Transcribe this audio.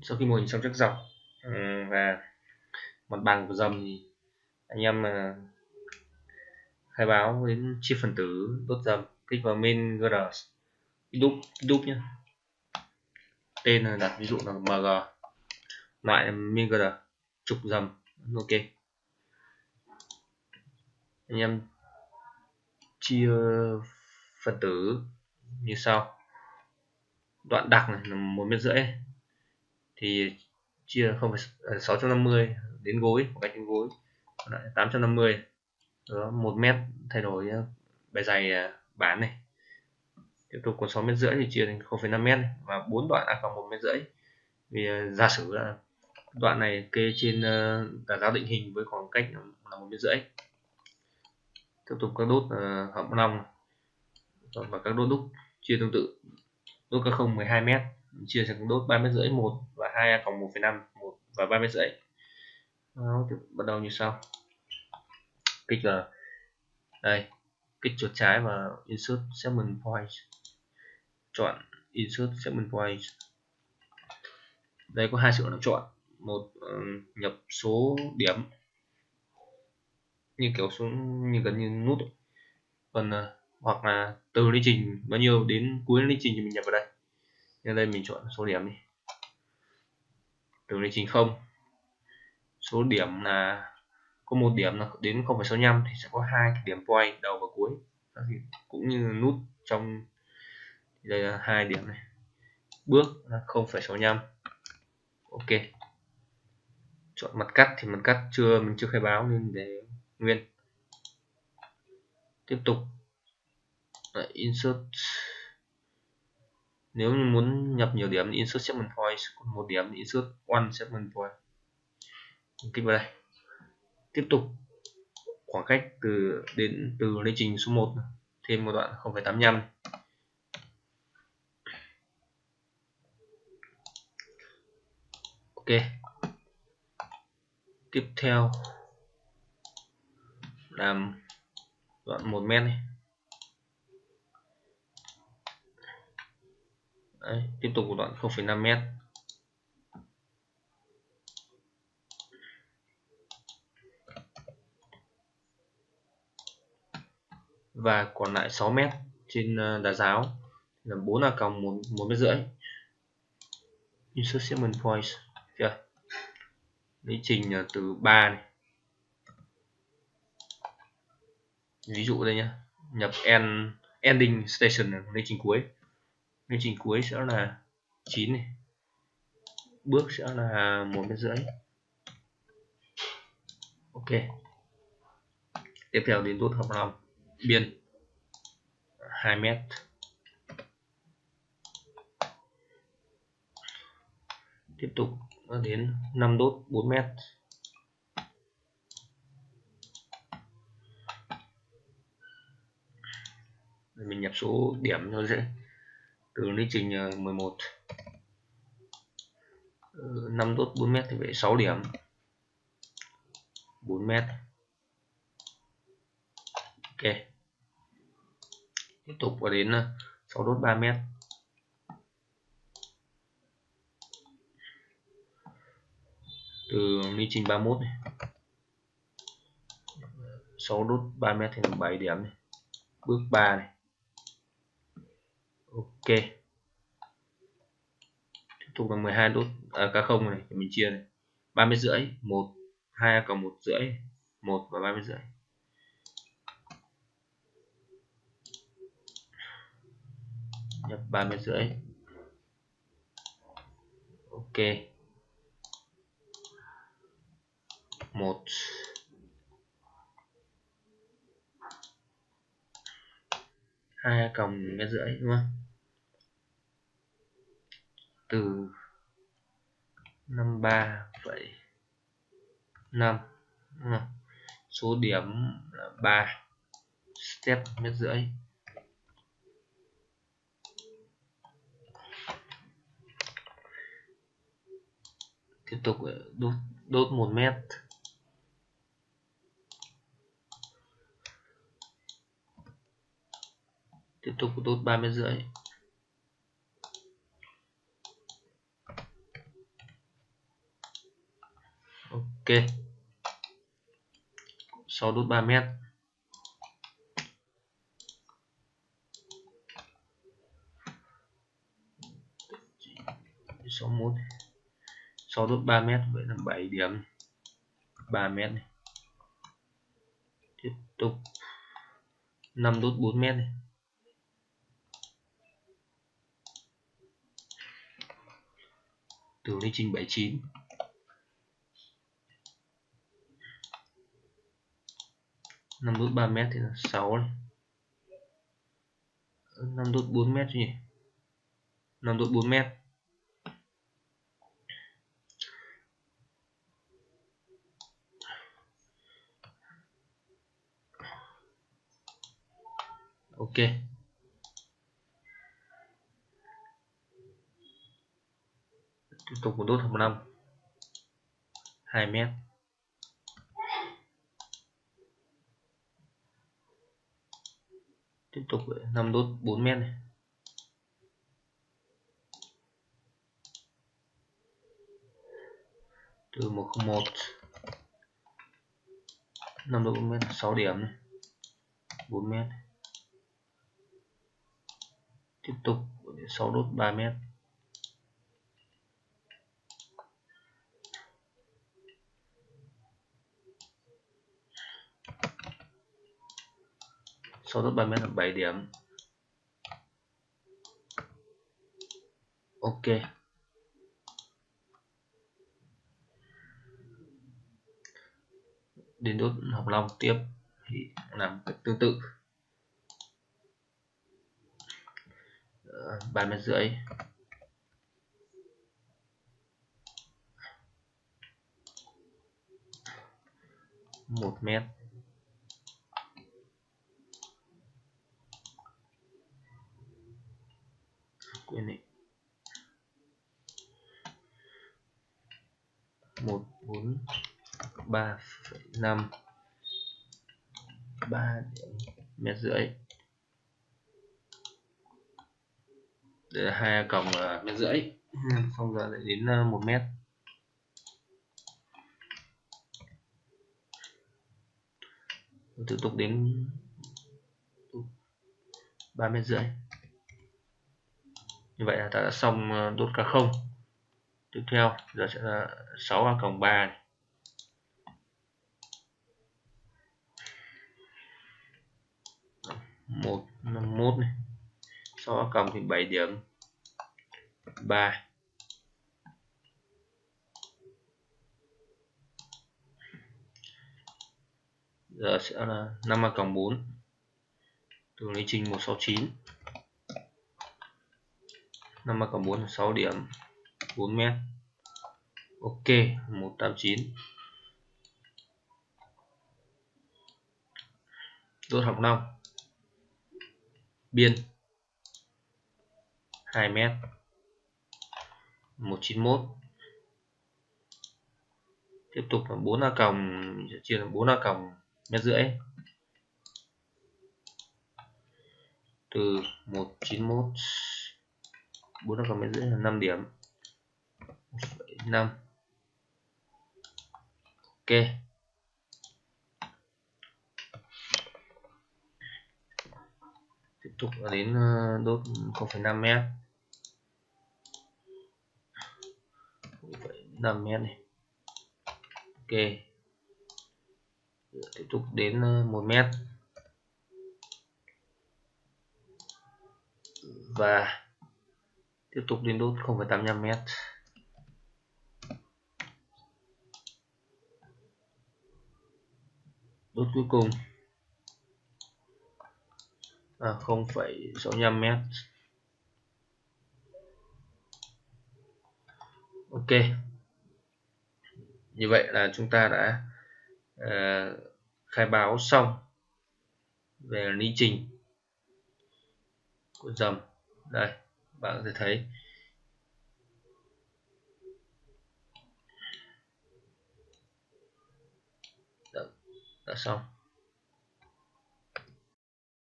Sau khi mô hình xong trước dọc và mặt bằng của dầm thì anh em khai báo đến chia phần tử đốt dầm, kích vào main gr đúp nhé, tên là đặt ví dụ là mg, loại main gr, trục dầm. Ok, anh em chia phần tử như sau. Đoạn đặc này là 1,5 m thì chia 650 đến gối, một cách đến gối, 850 đó, 1 mét thay đổi bề dày bán này. Tiếp tục còn 6,5 m thì chia thành 0,5 m và 4 đoạn a cộng 1,5 m. Vì giả sử là đoạn này kê trên tà giáo định hình với khoảng cách là 1,5 m. Tiếp tục các đốt hầm long và các đốt đúc chia tương tự. Đốt các không 12 m chia thành đốt 3,5 m 1 và 2 a cộng 1,5 1 và 3,5 m. Bắt đầu như sau. Kích là đây, kích chuột trái và insert segment point, chọn insert segment point. Đây có hai sự lựa chọn, một nhập số điểm như kiểu số như gần như nút, còn hoặc là từ lịch trình bao nhiêu đến cuối lịch trình thì mình nhập vào đây. Nên đây mình chọn số điểm đi, từ lịch trình 0, số điểm là có một điểm là đến 0,65 thì sẽ có hai điểm point đầu và cuối, cũng như nút trong đây là 2 điểm này, bước là 0,65. Ok, chọn mặt cắt thì mặt cắt mình chưa khai báo nên để nguyên. Tiếp tục insert, nếu như muốn nhập nhiều điểm thì insert segment point, còn một điểm thì insert one segment point. Kích vào đây. Tiếp tục khoảng cách từ lịch trình số 1 thêm một đoạn 0,85. Ok, tiếp theo làm đoạn 1 mét này. Đấy, tiếp tục đoạn 0,5 mét. Và còn lại 6 mét trên đá giáo là 4 a cộng 1,5 m. Insert segment point chưa? Lý trình là từ 3 này. Ví dụ đây nhé, nhập ending station là lịch trình cuối. Lịch trình cuối sẽ là 9 này. Bước sẽ là 1,5 m. Ok. Tiếp theo đến đốt hợp lòng biên 2 m. Tiếp tục đến 5 đốt 4 m. Mình nhập số điểm cho dễ. Từ lịch trình 11, 5 đốt 4 m thì phải 6 điểm, 4 m. Ok, tiếp tục vào đến 6 đốt 3 m. Từ lịch trình 31 này, 6 đốt 3 m thì là 7 điểm này. Bước 3 này. Ok, tiếp tục là 12 đốt K0 này thì mình chia này, 3,5 m 1, 2 cộng 1,5 1 và 3,5 m. Nhập 3,5 m. Ok, 1 2 cộng 1,5 m đúng không? Từ 53,5 đúng không? Số điểm là 3, step 1,5 m. Tiếp tục đốt 1 m. Tiếp tục đốt 3,5 m. 6 đốt 3 mét. Số 1 6 đốt 3 mét, vậy là 7 điểm 3 mét này. Tiếp tục 5 đốt 4 mét này. Từ lý trình 79. 5 đốt 3 mét thì là 6 này. 5 đốt 4 mét chứ nhỉ? 5 đốt 4 mét. Ok. Tiếp tục một đốt hợp 5 2 mét. Tiếp tục 5 đốt 4 mét này. Từ 101 5 đốt 4 mét 6 điểm này. 4 mét. Tiếp tục 6 đốt 3 mét. Sau đốt 3 mét là 7 điểm. Ok. Đến đốt học long tiếp thì làm tương tự. 3 mét rưỡi. 1 mét. Quên đi. 143,5 3 mét rưỡi. Đây là 2 còng mét rưỡi. Xong giờ lại đến 1 mét. Tiếp tục đến 3 mét rưỡi. Như vậy là ta đã xong đốt cá không. Tiếp theo giờ sẽ là 6 còng 3 này. 151 này. 6 còng thì 7 điểm 3. Giờ sẽ là 5 còng 4. Từ lý trình 169. 5 còng 4 là 6 điểm 4 mét. Ok, 189. Đốt học 5 biên 2 mét. 191. Tiếp tục là 4 còng, mình sẽ chia là 4 còng mét rưỡi. Từ 191 4 còng mét rưỡi là 5 điểm 1,5. Ok. Tiếp tục là đến đốt 0,5 mét. 0,5 mét này. Ok. Tiếp tục đến 1 mét. Và tiếp tục đến đốt 0,85 mét. Đốt cuối cùng 0,65 mét. Ok. Như vậy là chúng ta đã khai báo xong về lý trình của dầm. Đây, bạn có thể thấy đã xong.